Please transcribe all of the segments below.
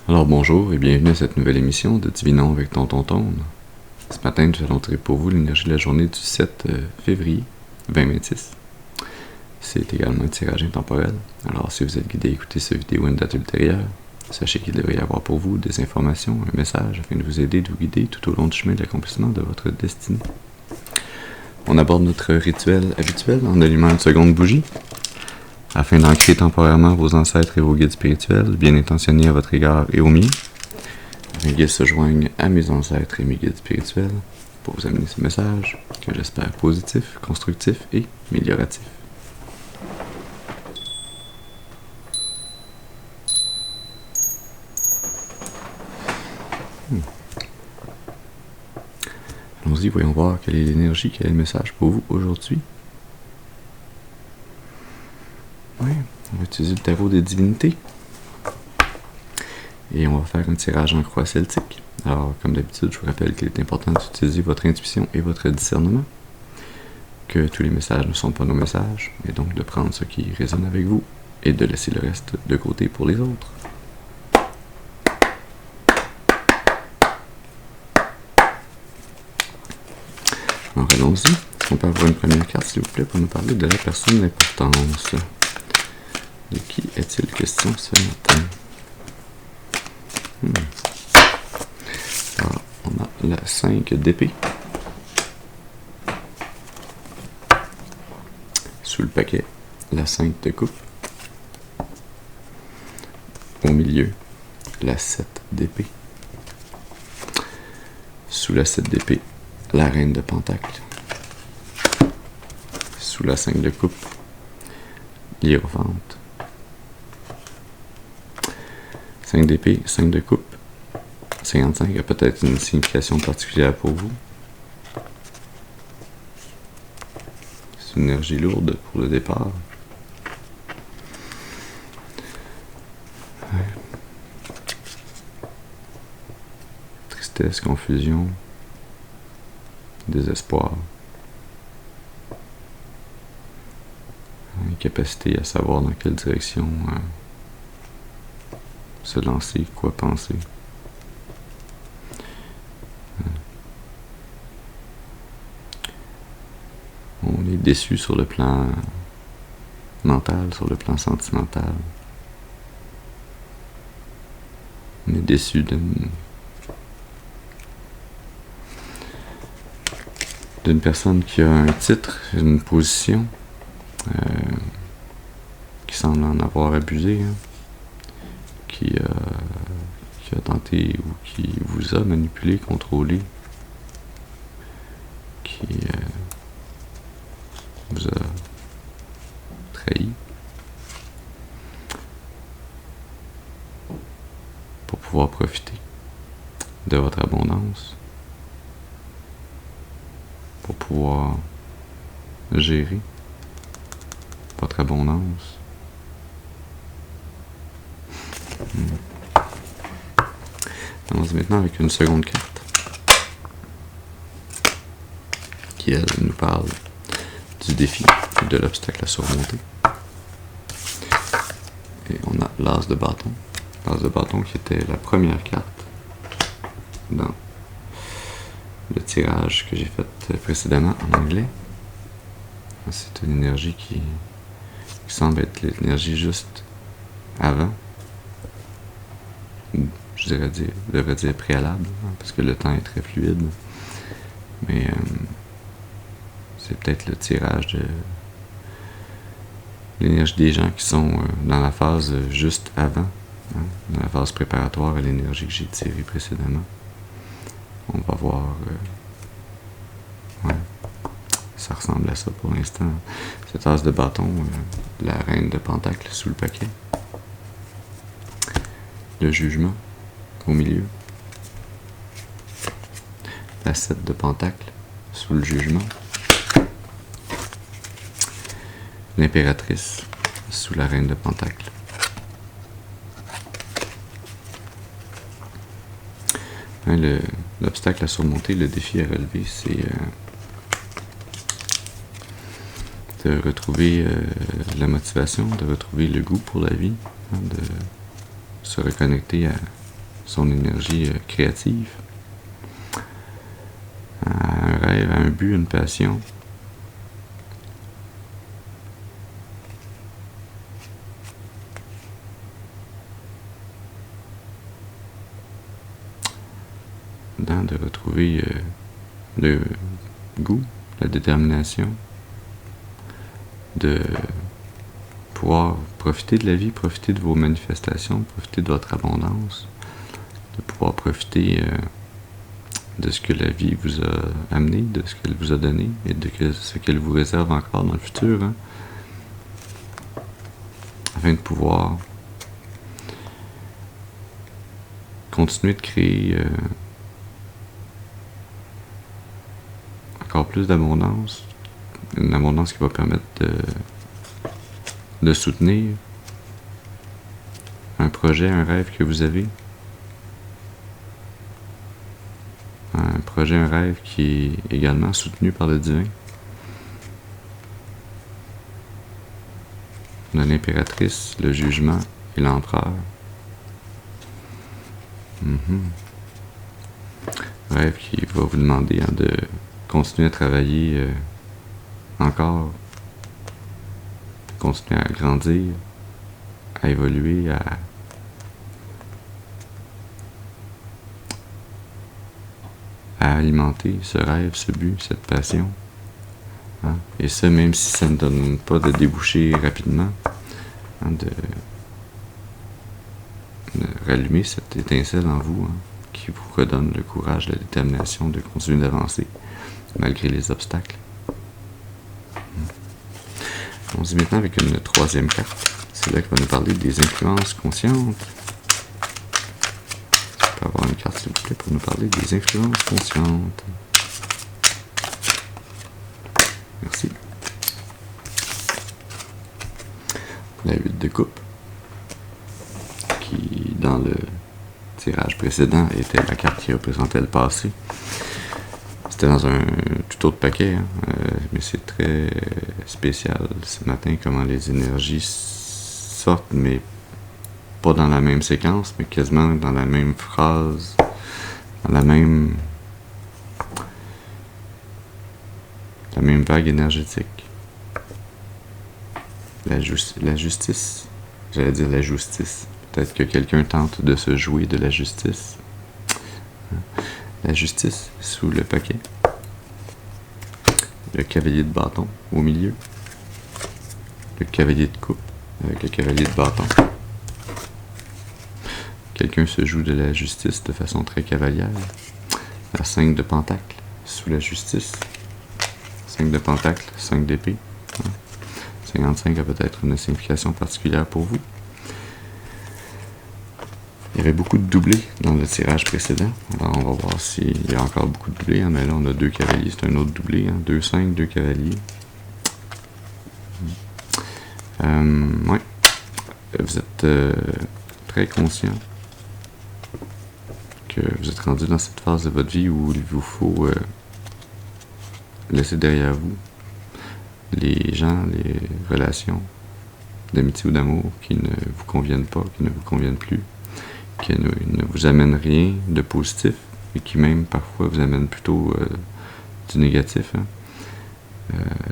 Alors bonjour et bienvenue à cette nouvelle émission de Divinons avec Tonton Tone. Ce matin, nous allons tirer pour vous l'énergie de la journée du 7 février 2026. C'est également un tirage intemporel. Alors si vous êtes guidé à écouter cette vidéo à une date ultérieure, sachez qu'il devrait y avoir pour vous des informations, un message afin de vous aider, de vous guider tout au long du chemin de l'accomplissement de votre destinée. On aborde notre rituel habituel en allumant une seconde bougie, afin d'ancrer temporairement vos ancêtres et vos guides spirituels, bien intentionnés à votre égard et au mien. Mes guides se joignent à mes ancêtres et mes guides spirituels pour vous amener ce message que j'espère positif, constructif et amélioratif. Allons-y, voyons voir quelle est l'énergie, quel est le message pour vous aujourd'hui. Oui, on va utiliser le tarot des divinités. Et on va faire un tirage en croix celtique. Alors, comme d'habitude, je vous rappelle qu'il est important d'utiliser votre intuition et votre discernement. Que tous les messages ne sont pas nos messages, et donc de prendre ce qui résonne avec vous et de laisser le reste de côté pour les autres. Alors, allons-y. Est-ce qu'on peut avoir une première carte, s'il vous plaît, pour nous parler de la personne d'importance? De qui est-il question ce matin? Alors, on a la 5 d'épée. Sous le paquet, la 5 de coupe. Au milieu, la 7 d'épée. Sous la 7 d'épée, la reine de pentacle. Sous la 5 de coupe, l'hiérophante. 5 d'épée, 5 de coupe. 55 a peut-être une signification particulière pour vous. C'est une énergie lourde pour le départ. Ouais. Tristesse, confusion, désespoir. Incapacité à savoir dans quelle direction se lancer, quoi penser. On est déçu sur le plan mental, sur le plan sentimental. On est déçu d'une personne qui a un titre, une position, qui semble en avoir abusé, qui a tenté ou qui vous a manipulé, contrôlé, qui vous a trahi pour pouvoir profiter de votre abondance, pour pouvoir gérer votre abondance. Allons-y maintenant avec une seconde carte qui, elle, nous parle du défi et de l'obstacle à surmonter. Et on a l'as de bâton. L'as de bâton qui était la première carte dans le tirage que j'ai fait précédemment en anglais. C'est une énergie qui semble être l'énergie juste avant. Je devrais dire préalable, parce que le temps est très fluide. Mais c'est peut-être le tirage de l'énergie des gens qui sont dans la phase juste avant, dans la phase préparatoire à l'énergie que j'ai tirée précédemment. On va voir. Ça ressemble à ça pour l'instant. Cette as de bâton, la reine de pentacle sous le paquet. Le jugement au milieu. La 7 de pentacle sous le jugement. L'impératrice sous la reine de pentacle. L'obstacle à surmonter, le défi à relever, c'est de retrouver la motivation, de retrouver le goût pour la vie, de se reconnecter son énergie créative. Un rêve, un but, une passion. De retrouver le goût, la détermination, de pouvoir profiter de la vie, profiter de vos manifestations, profiter de votre abondance, de pouvoir profiter de ce que la vie vous a amené, de ce qu'elle vous a donné et de ce qu'elle vous réserve encore dans le futur, hein, afin de pouvoir continuer de créer encore plus d'abondance, une abondance qui va permettre de soutenir un projet, un rêve que vous avez, un projet, un rêve qui est également soutenu par le divin. On a l'impératrice, le jugement et l'empereur. Rêve qui va vous demander de continuer à travailler encore, continuer à grandir, à évoluer, à alimenter ce rêve, ce but, cette passion. Hein? Et ça, même si ça ne donne pas de déboucher rapidement, hein, de rallumer cette étincelle en vous, hein, qui vous redonne le courage, la détermination de continuer d'avancer malgré les obstacles. On se dit maintenant avec une troisième carte. C'est là qui va nous parler des influences conscientes. On peut avoir une carte, s'il vous plaît, pour nous parler des influences conscientes. Merci. La 8 de coupe, qui, dans le tirage précédent, était la carte qui représentait le passé. C'était dans un tout autre paquet, hein, mais c'est très spécial ce matin comment les énergies sortent, mais pas dans la même séquence, mais quasiment dans la même phrase, dans la même vague énergétique. La justice, j'allais dire la justice. Peut-être que quelqu'un tente de se jouer de la justice. La justice sous le paquet. Le cavalier de bâton au milieu. Le cavalier de coupe avec le cavalier de bâton. Quelqu'un se joue de la justice de façon très cavalière. La 5 de pentacle sous la justice. 5 de pentacle, 5 d'épée. 55 a peut-être une signification particulière pour vous. Il y avait beaucoup de doublés dans le tirage précédent. Alors on va voir s'il y a encore beaucoup de doublés. Hein, mais là on a 2 cavaliers, c'est un autre doublé. 2, 5, 2 cavaliers. Ouais. Vous êtes très conscient que vous êtes rendu dans cette phase de votre vie où il vous faut laisser derrière vous les gens, les relations d'amitié ou d'amour qui ne vous conviennent pas, qui ne vous conviennent plus, qui ne vous amènent rien de positif et qui même parfois vous amènent plutôt du négatif. Hein.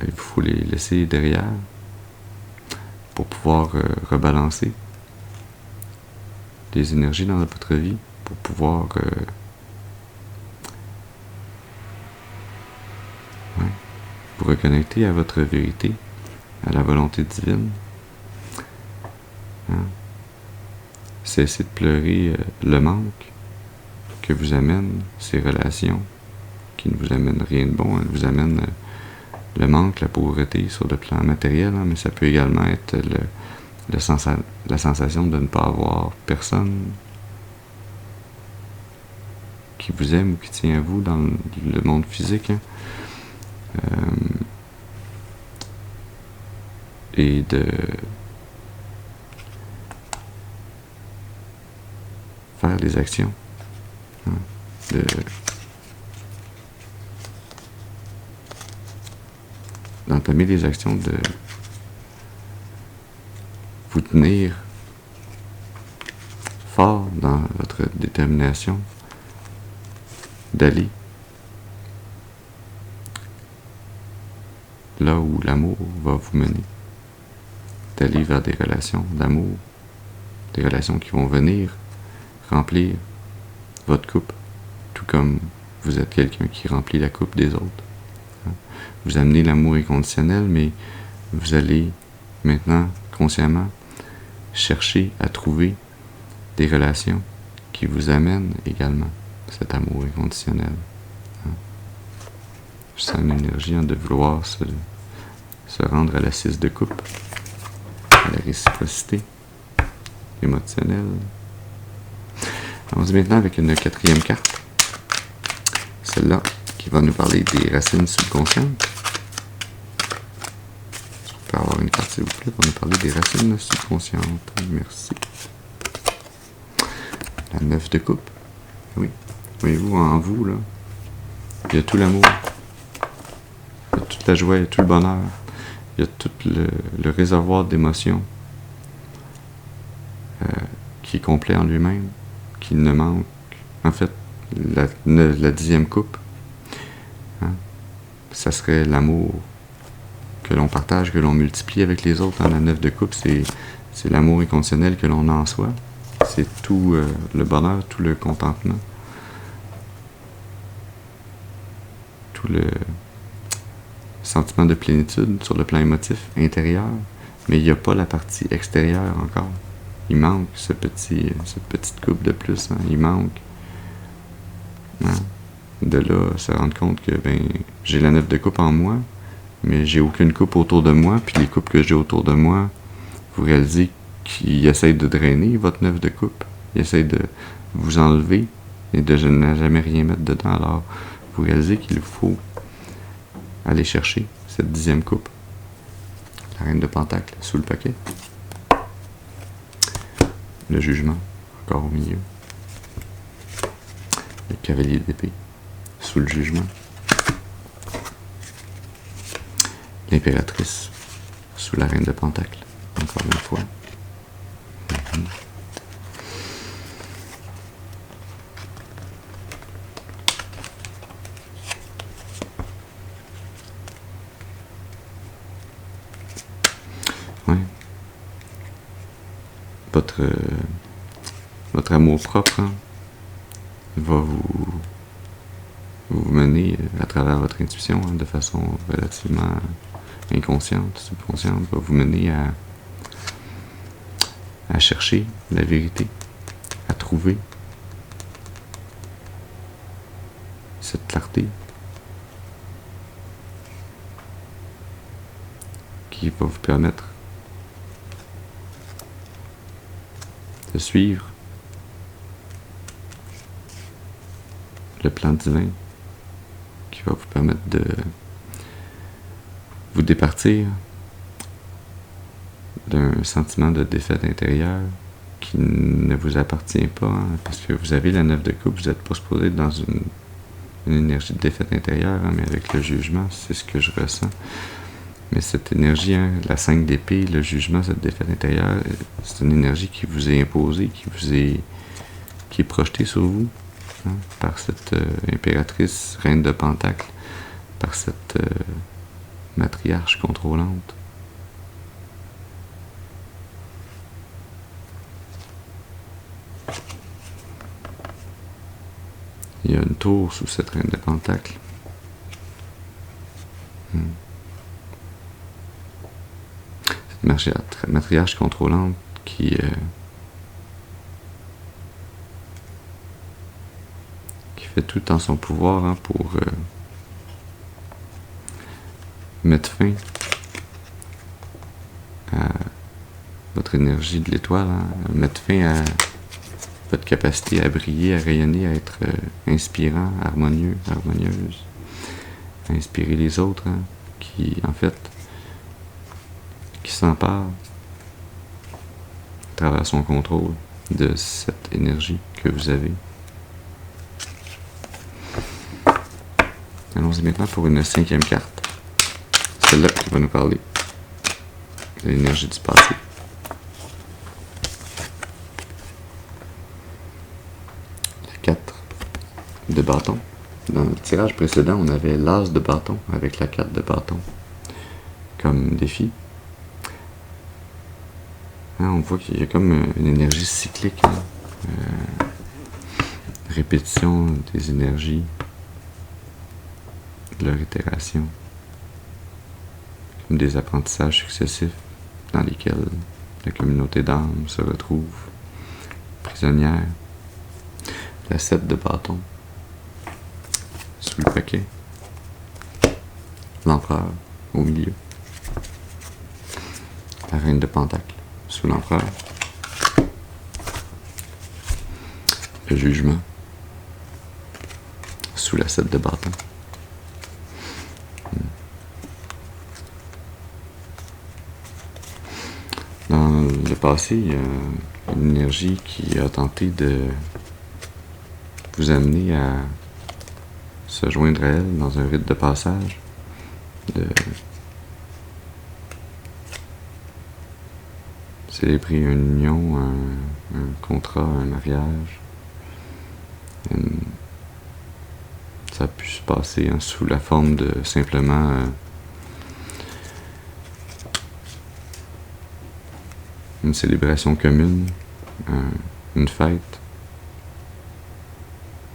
Il vous faut les laisser derrière pour pouvoir rebalancer les énergies dans votre vie, pour pouvoir vous reconnecter à votre vérité, à la volonté divine. Hein? Cessez de pleurer le manque que vous amènent ces relations qui ne vous amènent rien de bon. Elles vous amènent le manque, la pauvreté sur le plan matériel, hein, mais ça peut également être la sensation de ne pas avoir personne qui vous aime ou qui tient à vous dans le monde physique. Hein. Et de faire des actions, hein, d'entamer des actions, de vous tenir fort dans votre détermination d'aller là où l'amour va vous mener, d'aller vers des relations d'amour, des relations qui vont venir remplir votre coupe, tout comme vous êtes quelqu'un qui remplit la coupe des autres. Vous amenez l'amour inconditionnel, mais vous allez maintenant, consciemment, chercher à trouver des relations qui vous amènent également cet amour inconditionnel. Je sens une énergie de vouloir se rendre à la 6 de coupe, à la réciprocité émotionnelle. Allons-y maintenant avec une 4e carte. Celle-là qui va nous parler des racines subconscientes. Je peux avoir une carte s'il vous plaît pour nous parler des racines subconscientes. Merci. La 9 de coupe. Oui. Voyez-vous, en vous, là, il y a tout l'amour. Il y a toute la joie, il y a tout le bonheur. Il y a tout le réservoir d'émotions qui est complet en lui-même, qui ne manque. En fait, la 10e coupe, hein, ça serait l'amour que l'on partage, que l'on multiplie avec les autres. Hein. La 9 de coupe, c'est l'amour inconditionnel que l'on a en soi. C'est tout le bonheur, tout le contentement, tout le sentiment de plénitude sur le plan émotif intérieur, mais il n'y a pas la partie extérieure encore. Il manque cette petite coupe de plus, hein. Il manque. Hein. De là, se rendre compte que j'ai la 9 de coupe en moi, mais j'ai aucune coupe autour de moi, puis les coupes que j'ai autour de moi, vous réalisez qu'ils essayent de drainer votre 9 de coupe. Ils essayent de vous enlever et de ne jamais rien mettre dedans. Alors, vous réalisez qu'il faut aller chercher cette 10e coupe. La reine de Pentacle sous le paquet. Le jugement, encore au milieu. Le cavalier d'épée sous le jugement. L'impératrice sous la reine de Pentacle, encore une fois. Ouais. Votre amour propre, hein, va vous mener à travers votre intuition, hein, de façon relativement inconsciente, subconsciente, va vous mener à chercher la vérité, à trouver cette clarté qui va vous permettre de suivre le plan divin qui va vous permettre de vous départir d'un sentiment de défaite intérieure qui ne vous appartient pas, hein, parce que vous avez la 9 de coupe, vous n'êtes pas supposé être dans une énergie de défaite intérieure, hein, mais avec le jugement, c'est ce que je ressens. Mais cette énergie, hein, la 5 d'épée, le jugement, cette défaite intérieure, c'est une énergie qui vous est imposée, qui est projetée sur vous, hein, par cette impératrice, reine de Pentacle, par cette matriarche contrôlante. Il y a une tour sous cette reine de Pentacle. Cette matriarche contrôlante qui fait tout en son pouvoir, hein, pour mettre fin à votre énergie de l'étoile, hein, mettre fin à votre capacité à briller, à rayonner, à être inspirant, harmonieux, harmonieuse, à inspirer les autres, hein, qui, en fait, qui s'empare à travers son contrôle de cette énergie que vous avez. Allons-y maintenant pour une 5e carte. Celle-là qui va nous parler de l'énergie du passé. de bâton. Dans le tirage précédent, on avait l'as de bâton avec la carte de bâton comme défi. Hein, on voit qu'il y a comme une énergie cyclique, hein? Répétition des énergies, de leur itération, comme des apprentissages successifs dans lesquels la communauté d'âmes se retrouve prisonnière. La 7 de bâton sous le paquet, l'empereur au milieu, la reine de pentacle sous l'empereur, le jugement sous la 7 de bâton. Dans le passé, il y a une énergie qui a tenté de vous amener à se joindre à elle dans un rite de passage, de célébrer une union, un contrat, un mariage. Ça a pu se passer sous la forme de simplement une célébration commune, une fête,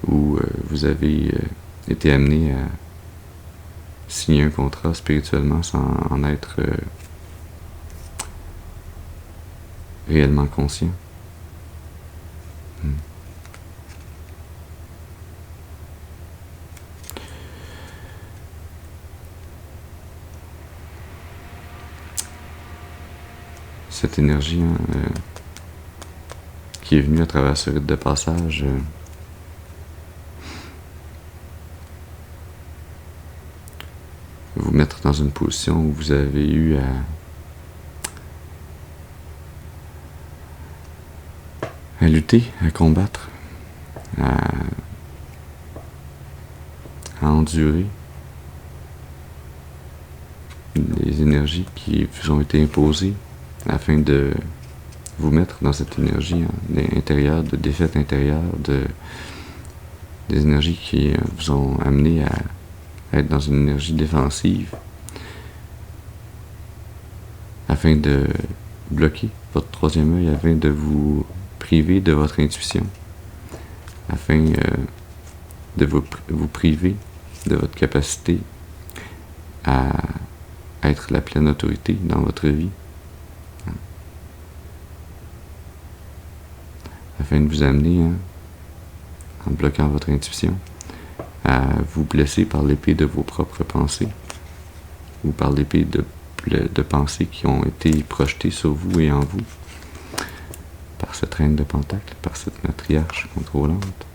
où vous avez été amené à signer un contrat spirituellement sans en être réellement conscient. Cette énergie qui est venue à travers ce rite de passage vous mettre dans une position où vous avez eu à lutter, à combattre, à endurer les énergies qui vous ont été imposées afin de vous mettre dans cette énergie intérieure, de défaite intérieure, des énergies qui vous ont amené à être dans une énergie défensive afin de bloquer votre troisième œil, afin de vous priver de votre intuition, afin de vous priver de votre capacité à être la pleine autorité dans votre vie, afin de vous amener, en bloquant votre intuition, à vous blesser par l'épée de vos propres pensées, ou par l'épée de pensées qui ont été projetées sur vous et en vous, par cette reine de pentacle, par cette matriarche contrôlante.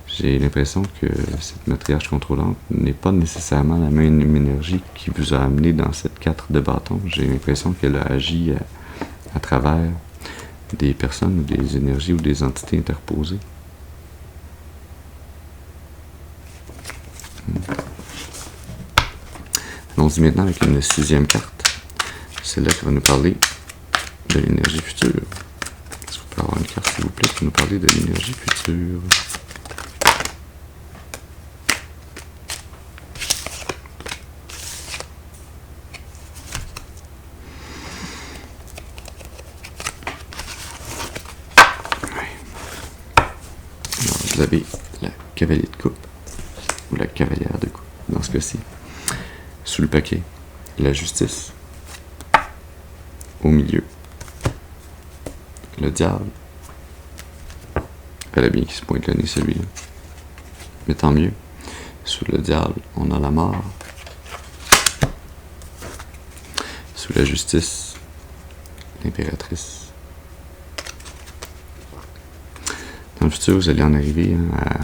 J'ai l'impression que cette matriarche contrôlante n'est pas nécessairement la même énergie qui vous a amené dans cette 4 de bâton. J'ai l'impression qu'elle a agi à travers des personnes ou des énergies ou des entités interposées. Allons-y maintenant avec une 6e carte. Celle-là qui va nous parler de l'énergie future. Est-ce que vous pouvez avoir une carte, s'il vous plaît, pour nous parler de l'énergie future? Vous avez la cavalier de coupe, ou la cavalière de coupe, dans ce cas-ci. Sous le paquet, la justice. Au milieu, le diable. Fallait bien qu'il se pointe le nez, celui-là. Mais tant mieux. Sous le diable, on a la mort. Sous la justice, l'impératrice. Dans le futur, vous allez en arriver à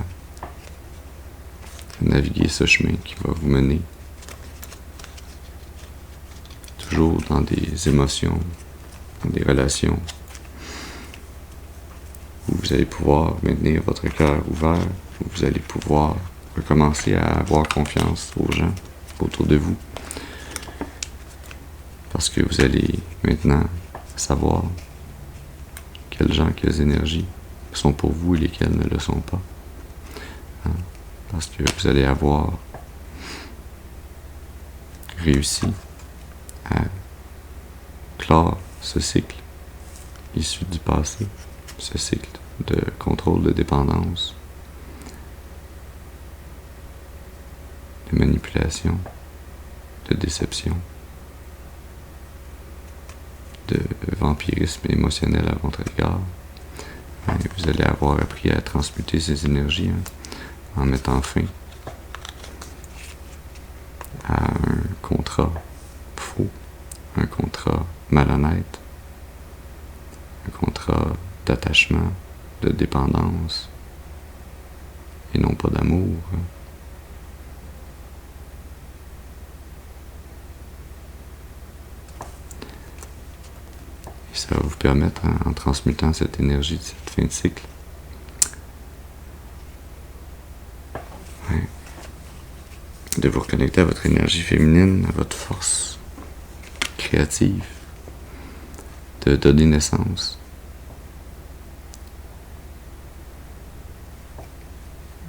naviguer ce chemin qui va vous mener toujours dans des émotions, dans des relations, où vous allez pouvoir maintenir votre cœur ouvert, où vous allez pouvoir recommencer à avoir confiance aux gens autour de vous, parce que vous allez maintenant savoir quels gens, quelles énergies sont pour vous et lesquels ne le sont pas. Hein? Parce que vous allez avoir réussi à clore ce cycle issu du passé, ce cycle de contrôle, de dépendance, de manipulation, de déception, de vampirisme émotionnel à votre égard. Vous allez avoir appris à transmuter ces énergies en mettant fin à un contrat faux, un contrat malhonnête, un contrat d'attachement, de dépendance, et non pas d'amour. Et ça va vous permettre, en transmutant cette énergie de cette fin de cycle, de vous reconnecter à votre énergie féminine, à votre force créative, de donner naissance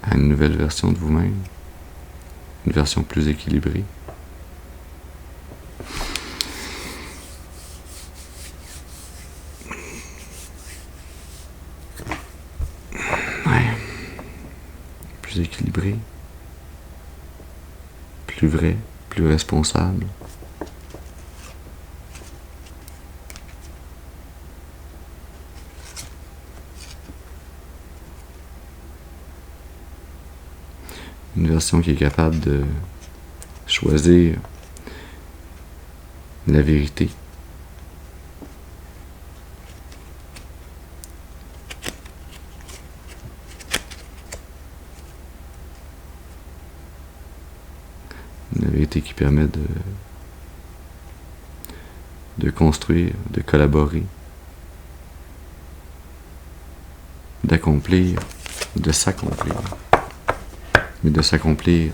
à une nouvelle version de vous-même, une version plus équilibrée. Plus équilibré, plus vrai, plus responsable. Une version qui est capable de choisir la vérité. Une vérité qui permet de construire, de collaborer, d'accomplir, de s'accomplir, mais de s'accomplir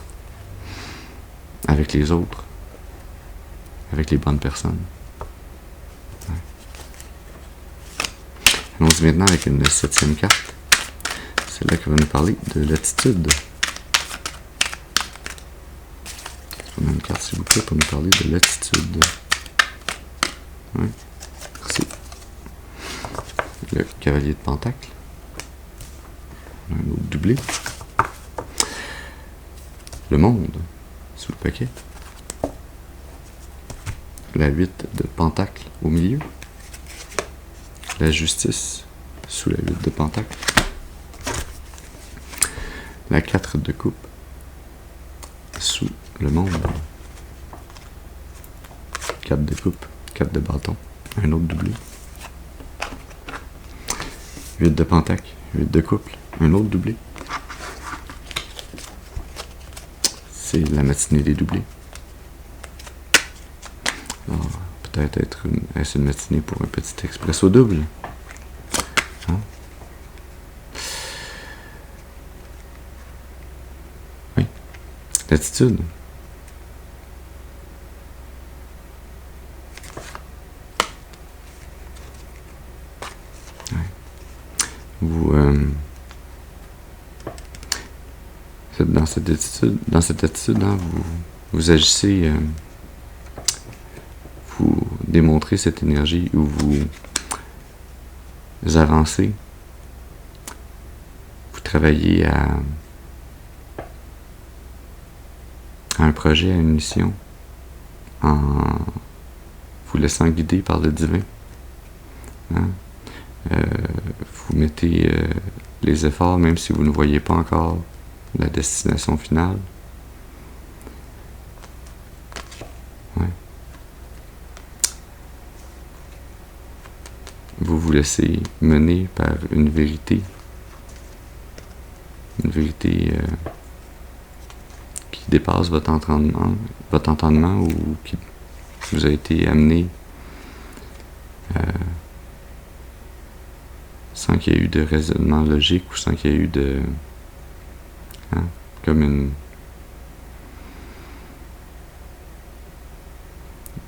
avec les autres, avec les bonnes personnes. Ouais. Allons-y maintenant avec une 7e carte. C'est là qui va nous parler de l'attitude. On a une carte, s'il vous plaît, pour nous parler de l'attitude. Ouais. Merci. Le cavalier de Pentacle. Un autre doublé. Le monde, sous le paquet. La 8 de Pentacle au milieu. La justice, sous la 8 de Pentacle. La 4 de coupe, sous le monde. 4 de coupe, 4 de bâton, un autre doublé. 8 de pentacle, 8 de couple, un autre doublé. C'est la matinée des doublés. Alors, peut-être est-ce une matinée pour un petit expresso double? Hein? Oui. L'attitude. Vous, dans cette attitude, hein, vous agissez, vous démontrez cette énergie où vous avancez, vous travaillez à un projet, à une mission, en vous laissant guider par le divin. Hein? Vous mettez les efforts, même si vous ne voyez pas encore la destination finale. Ouais. Vous vous laissez mener par une vérité qui dépasse votre entendement ou qui vous a été amené sans qu'il y ait eu de raisonnement logique ou sans qu'il y ait eu de... Hein, comme une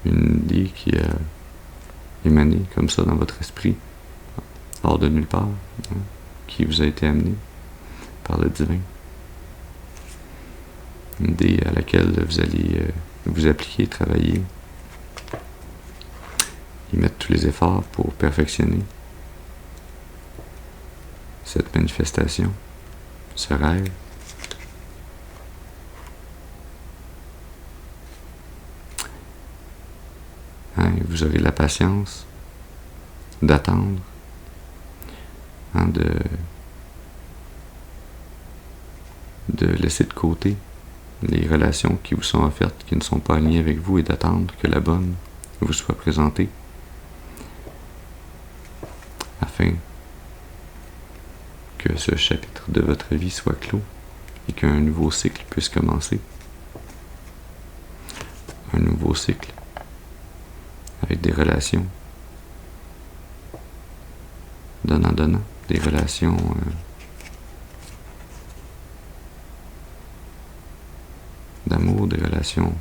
idée qui a émané comme ça dans votre esprit, hors de nulle part, hein, qui vous a été amenée par le divin. Une idée à laquelle vous allez vous appliquer, travailler, y mettre tous les efforts pour perfectionner cette manifestation, ce rêve. Hein, vous aurez la patience d'attendre, hein, de laisser de côté les relations qui vous sont offertes, qui ne sont pas alignées avec vous, et d'attendre que la bonne vous soit présentée, afin que ce chapitre de votre vie soit clos et qu'un nouveau cycle puisse commencer. Un nouveau cycle avec des relations donnant-donnant, des relations d'amour, des relations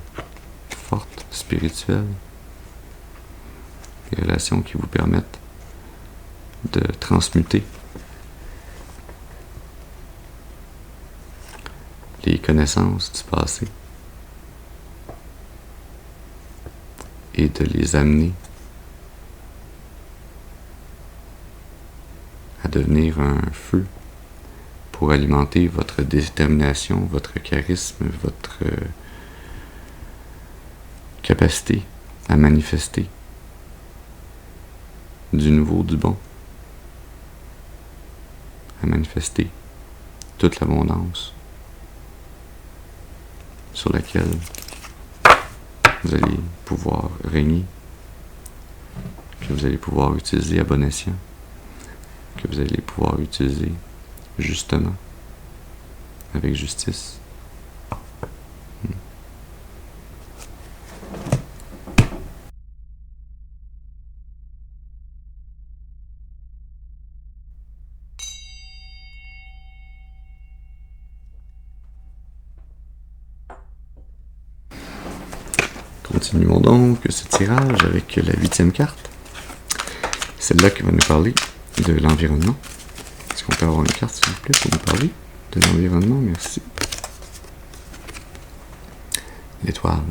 fortes, spirituelles, des relations qui vous permettent de transmuter les connaissances du passé et de les amener à devenir un feu pour alimenter votre détermination, votre charisme, votre capacité à manifester du nouveau, du bon, à manifester toute l'abondance sur laquelle vous allez pouvoir régner, que vous allez pouvoir utiliser à bon escient, que vous allez pouvoir utiliser justement, avec justice. Continuons donc ce tirage avec la 8e carte. Celle-là qui va nous parler de l'environnement. Est-ce qu'on peut avoir une carte, s'il vous plaît, pour nous parler de l'environnement? Merci. L'étoile.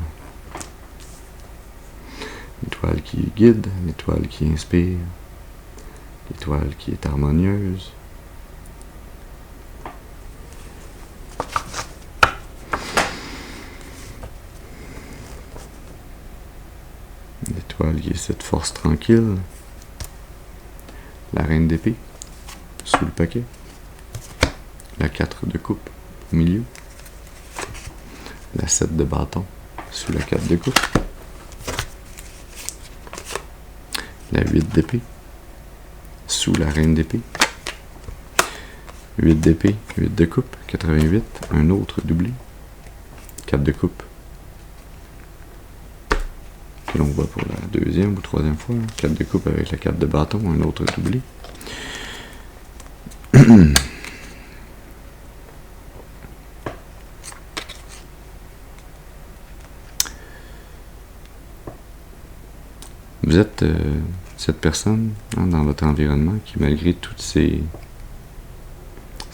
L'étoile qui guide, l'étoile qui inspire, l'étoile qui est harmonieuse. L'étoile qui est cette force tranquille. La reine d'épée, sous le paquet. La 4 de coupe, au milieu. La 7 de bâton, sous la 4 de coupe. La 8 d'épée, sous la reine d'épée. 8 d'épée, 8 de coupe, 88, un autre doublé. 4 de coupe, que l'on voit pour la deuxième ou troisième fois. 4 de coupe avec la 4 de bâton, un autre doublé. Vous êtes cette personne, hein, dans votre environnement qui, malgré toutes ces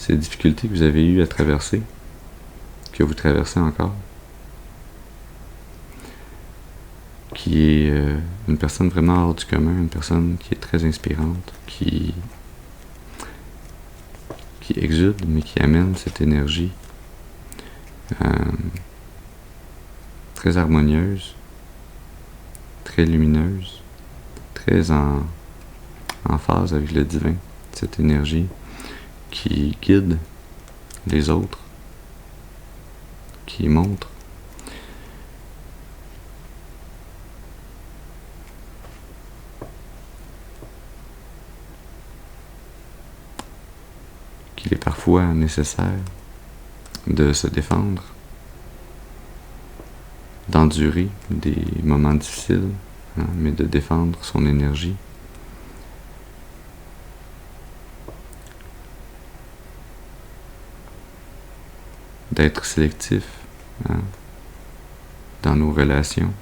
difficultés que vous avez eues à traverser, que vous traversez encore, qui est une personne vraiment hors du commun, une personne qui est très inspirante, qui exude, mais qui amène cette énergie très harmonieuse, très lumineuse, très en phase avec le divin, cette énergie qui guide les autres, qui montre qu'il est parfois nécessaire de se défendre, d'endurer des moments difficiles, hein, mais de défendre son énergie. D'être sélectif, hein, dans nos relations,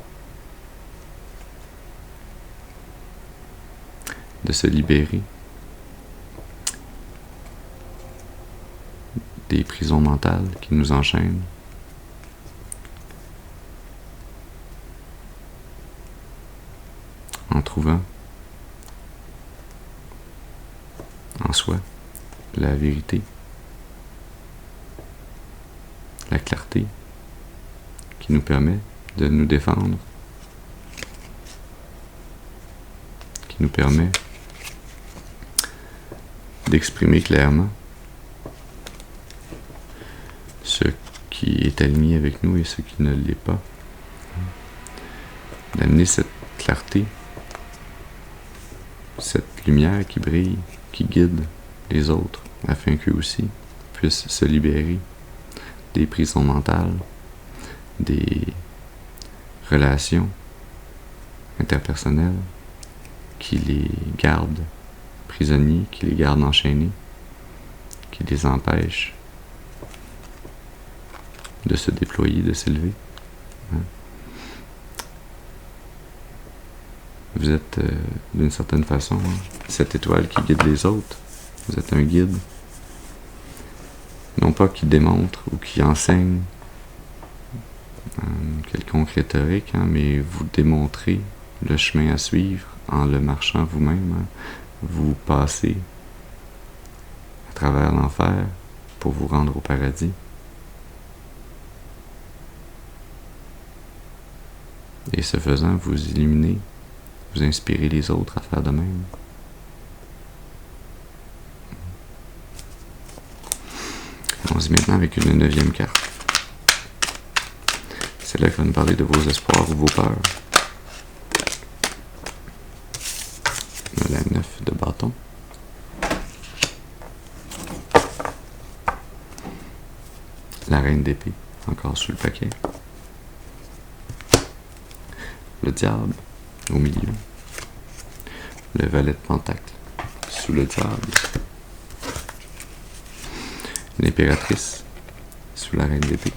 de se libérer des prisons mentales qui nous enchaînent. En trouvant en soi la vérité, la clarté qui nous permet de nous défendre, qui nous permet d'exprimer clairement ce qui est aligné avec nous et ce qui ne l'est pas. D'amener cette clarté, cette lumière qui brille, qui guide les autres, afin qu'eux aussi puissent se libérer des prisons mentales, des relations interpersonnelles qui les gardent prisonniers, qui les gardent enchaînés, qui les empêchent de se déployer, de s'élever. Vous êtes, d'une certaine façon, cette étoile qui guide les autres. Vous êtes un guide. Non pas qui démontre ou qui enseigne quelconque rhétorique, mais vous démontrez le chemin à suivre en le marchant vous-même. Vous passez à travers l'enfer pour vous rendre au paradis. Et ce faisant, vous illuminez, vous inspirez les autres à faire de même. Allons-y maintenant avec une 9e carte. C'est là qui va nous parler de vos espoirs ou vos peurs. La 9 de bâton. La reine d'épée, encore sous le paquet. Le diable, au milieu. Le valet de pentacle, sous le diable. L'impératrice, sous la reine d'épée.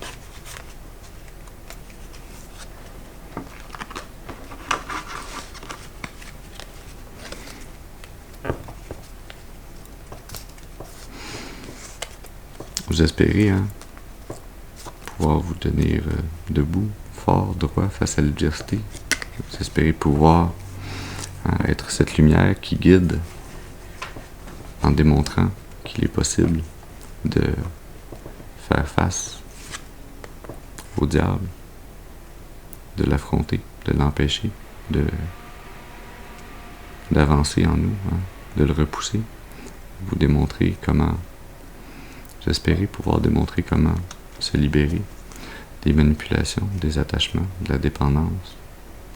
Vous espérez pouvoir vous tenir debout, fort, droit, face à l'adversité. Vous espérez pouvoir être cette lumière qui guide en démontrant qu'il est possible de faire face au diable, de l'affronter, de l'empêcher, d'avancer en nous, de le repousser. Vous démontrer comment, j'espérais pouvoir démontrer comment se libérer des manipulations, des attachements, de la dépendance,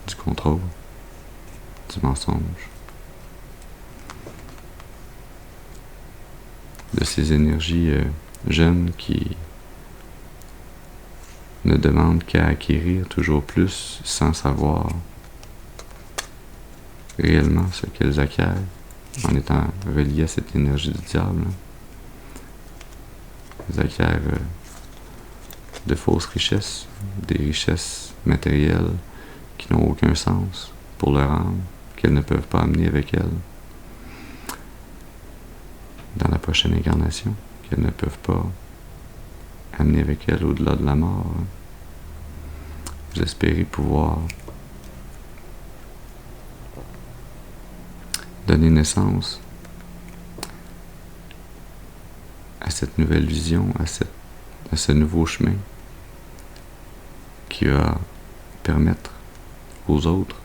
du contrôle, du mensonge, de ces énergies jeunes qui ne demandent qu'à acquérir toujours plus sans savoir réellement ce qu'elles acquièrent en étant reliées à cette énergie du diable. Elles acquièrent de fausses richesses, des richesses matérielles qui n'ont aucun sens pour leur âme, qu'elles ne peuvent pas amener avec elles dans la prochaine incarnation, qu'elles ne peuvent pas amener avec elles au-delà de la mort. Vous espérez pouvoir donner naissance à cette nouvelle vision, à ce nouveau chemin qui va permettre aux autres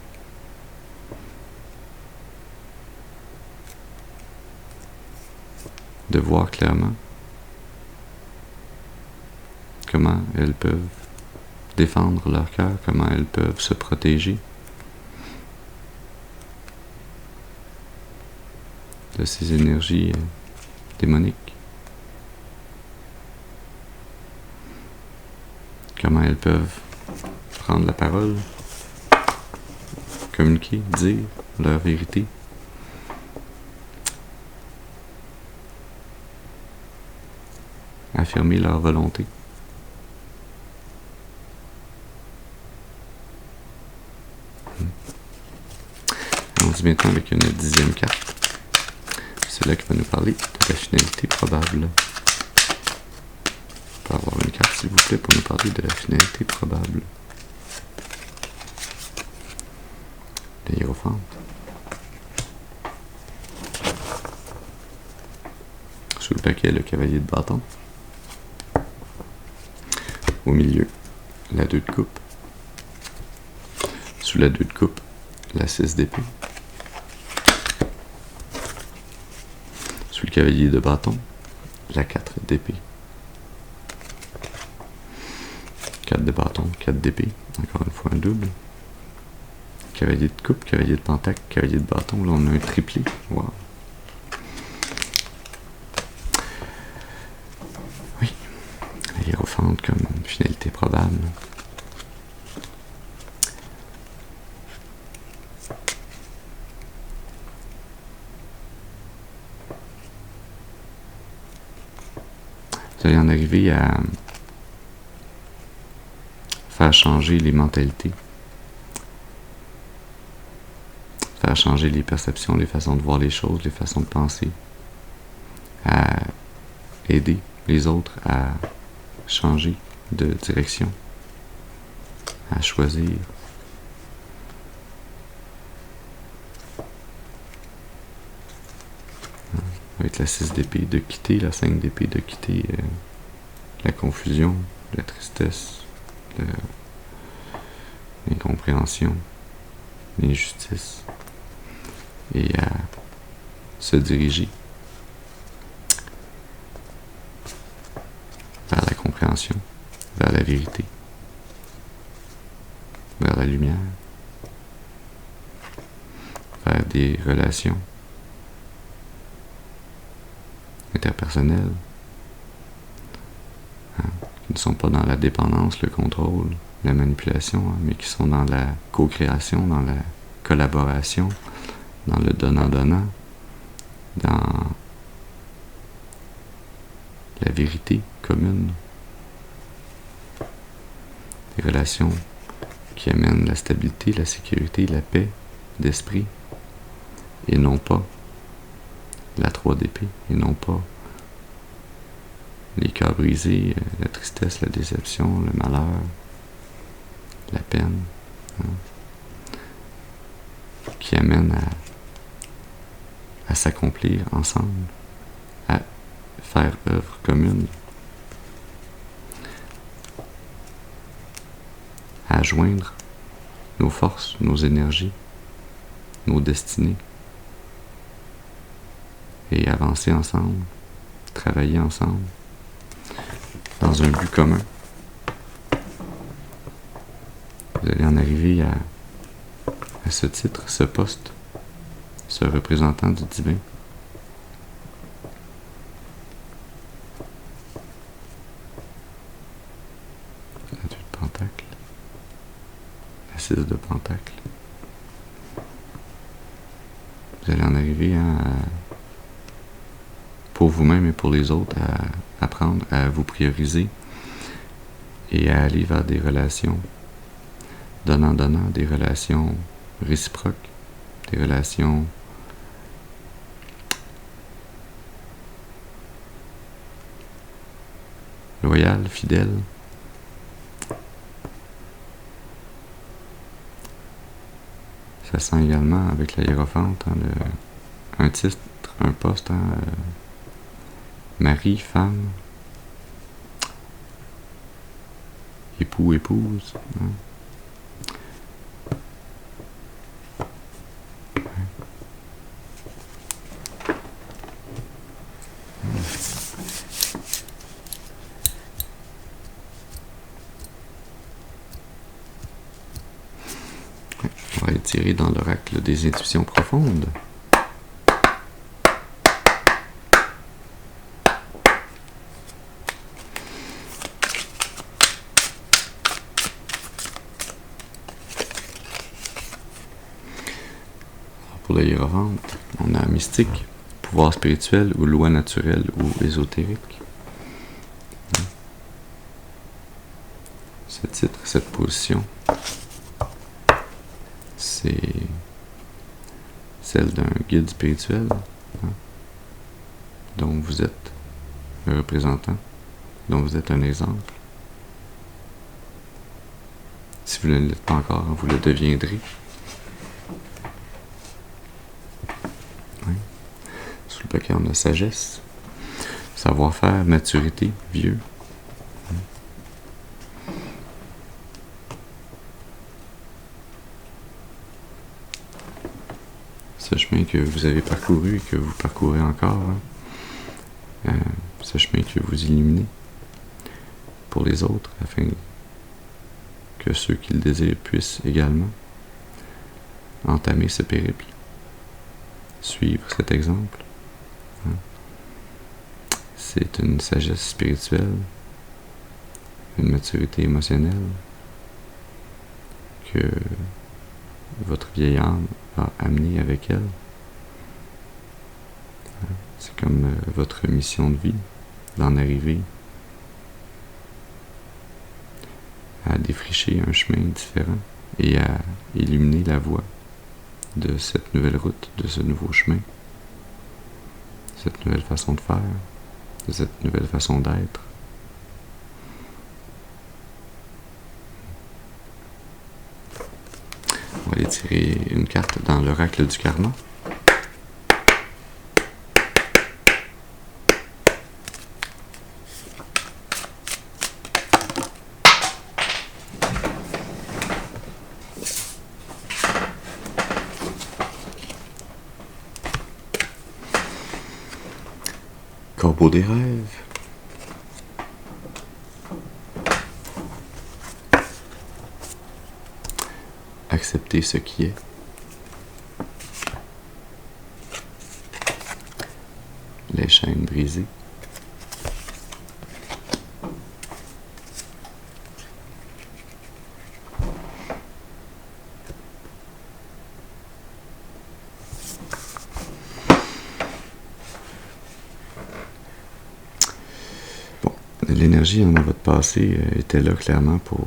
de voir clairement comment elles peuvent défendre leur cœur, comment elles peuvent se protéger de ces énergies démoniques, comment elles peuvent prendre la parole, communiquer, dire leur vérité, affirmer leur volonté. On dit maintenant avec une 10e carte. C'est là qui va nous parler de la finalité probable. peut avoir une carte, s'il vous plaît, pour nous parler de la finalité probable. Le hiérophante. Sous le paquet, le cavalier de bâton. Au milieu, la 2 de coupe. Sous la 2 de coupe, la 6 d'épée. Sous le cavalier de bâton, la 4 d'épée. 4 de bâton, 4 d'épée, encore une fois un double. Cavalier de coupe, cavalier de pentacle, cavalier de bâton, là on a un triplé. Wow. Oui, la hiérophante comme finalité probable. Vous allez en arriver à faire changer les mentalités, faire changer les perceptions, les façons de voir les choses, les façons de penser, à aider les autres à changer de direction, à choisir. Avec la 6 d'épée, de quitter, la 5 d'épée, de quitter la confusion, la tristesse, l'incompréhension, l'injustice, et à se diriger vers la compréhension, vers la vérité, vers la lumière, vers des relations interpersonnelles, qui ne sont pas dans la dépendance, le contrôle, la manipulation, mais qui sont dans la co-création, dans la collaboration, dans le donnant-donnant, dans la vérité commune, des relations qui amènent la stabilité, la sécurité, la paix d'esprit, et non pas la 3 d'épée, et non pas les cœurs brisés, la tristesse, la déception, le malheur, la peine, qui amènent à s'accomplir ensemble, à faire œuvre commune, à joindre nos forces, nos énergies, nos destinées, et avancer ensemble, travailler ensemble, dans un but commun. Vous allez en arriver à ce titre, ce poste, ce représentant du divin. La 2 de pentacle, la 6 de pentacle. Vous allez en arriver pour vous-même et pour les autres, à apprendre à vous prioriser et à aller vers des relations donnant-donnant, des relations réciproques, des relations loyales, fidèles. Ça sent également avec la hiérophante, un titre, un poste, mari, femme, époux, épouse. On va étirer dans l'oracle des intuitions profondes. Pour la hiérophante, on a mystique, pouvoir spirituel ou loi naturelle ou ésotérique. Ce titre, cette position, c'est celle d'un guide spirituel, dont vous êtes le représentant, dont vous êtes un exemple. Si vous ne l'êtes pas encore, vous le deviendrez. Oui. Sous le placard de sagesse, savoir-faire, maturité, vieux. Ce chemin que vous avez parcouru et que vous parcourez encore, ce chemin que vous illuminez pour les autres, afin que ceux qui le désirent puissent également entamer ce périple, suivre cet exemple. C'est une sagesse spirituelle, une maturité émotionnelle que votre vieille âme va amener avec elle. C'est comme votre mission de vie, d'en arriver à défricher un chemin différent et à illuminer la voie de cette nouvelle route, de ce nouveau chemin, cette nouvelle façon de faire, de cette nouvelle façon d'être. On va aller tirer une carte dans l'oracle du karma. Corbeau des rêves. Accepter ce qui est. Les chaînes brisées. Bon, l'énergie dans votre passé était là clairement pour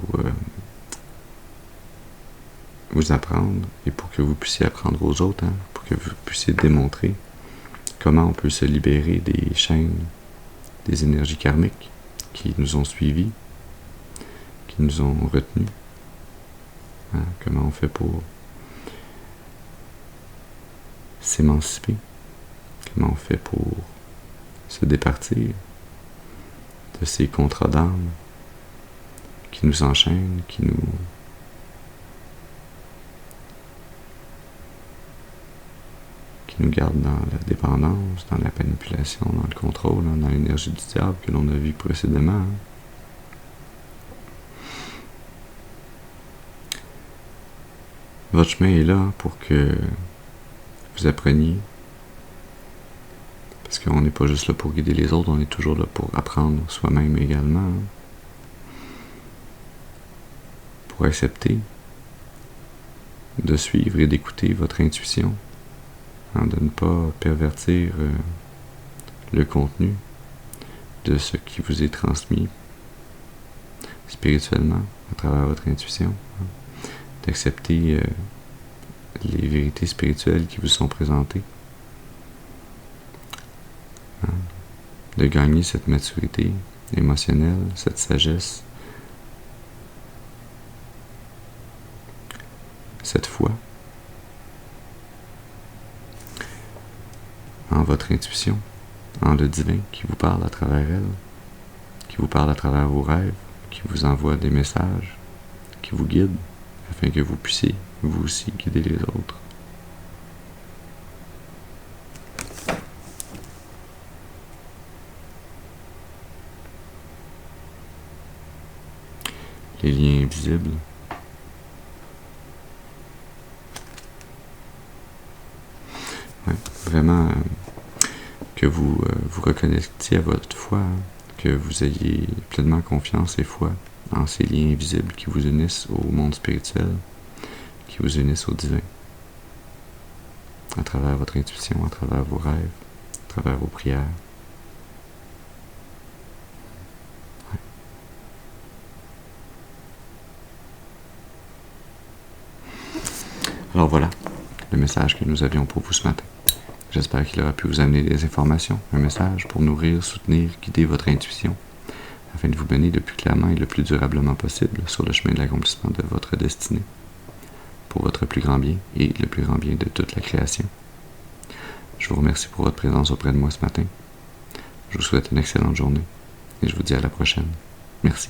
vous apprendre et pour que vous puissiez apprendre aux autres, pour que vous puissiez démontrer comment on peut se libérer des chaînes, des énergies karmiques qui nous ont suivis, qui nous ont retenus. Comment on fait pour s'émanciper, comment on fait pour se départir de ces contrats d'âme qui nous enchaînent, qui nous garde dans la dépendance, dans la manipulation, dans le contrôle, dans l'énergie du diable que l'on a vu précédemment. Votre chemin est là pour que vous appreniez, parce qu'on n'est pas juste là pour guider les autres, on est toujours là pour apprendre soi-même également, pour accepter de suivre et d'écouter votre intuition, de ne pas pervertir le contenu de ce qui vous est transmis spirituellement à travers votre intuition, d'accepter les vérités spirituelles qui vous sont présentées, de gagner cette maturité émotionnelle, cette sagesse, cette foi en votre intuition, en le divin qui vous parle à travers elle, qui vous parle à travers vos rêves, qui vous envoie des messages, qui vous guide, afin que vous puissiez, vous aussi, guider les autres. Les liens invisibles. Vraiment que vous vous reconnectiez à votre foi, que vous ayez pleinement confiance et foi en ces liens invisibles qui vous unissent au monde spirituel, qui vous unissent au divin, à travers votre intuition, à travers vos rêves, à travers vos prières. Alors voilà le message que nous avions pour vous ce matin. J'espère qu'il aura pu vous amener des informations, un message pour nourrir, soutenir, guider votre intuition afin de vous mener le plus clairement et le plus durablement possible sur le chemin de l'accomplissement de votre destinée, pour votre plus grand bien et le plus grand bien de toute la création. Je vous remercie pour votre présence auprès de moi ce matin. Je vous souhaite une excellente journée et je vous dis à la prochaine. Merci.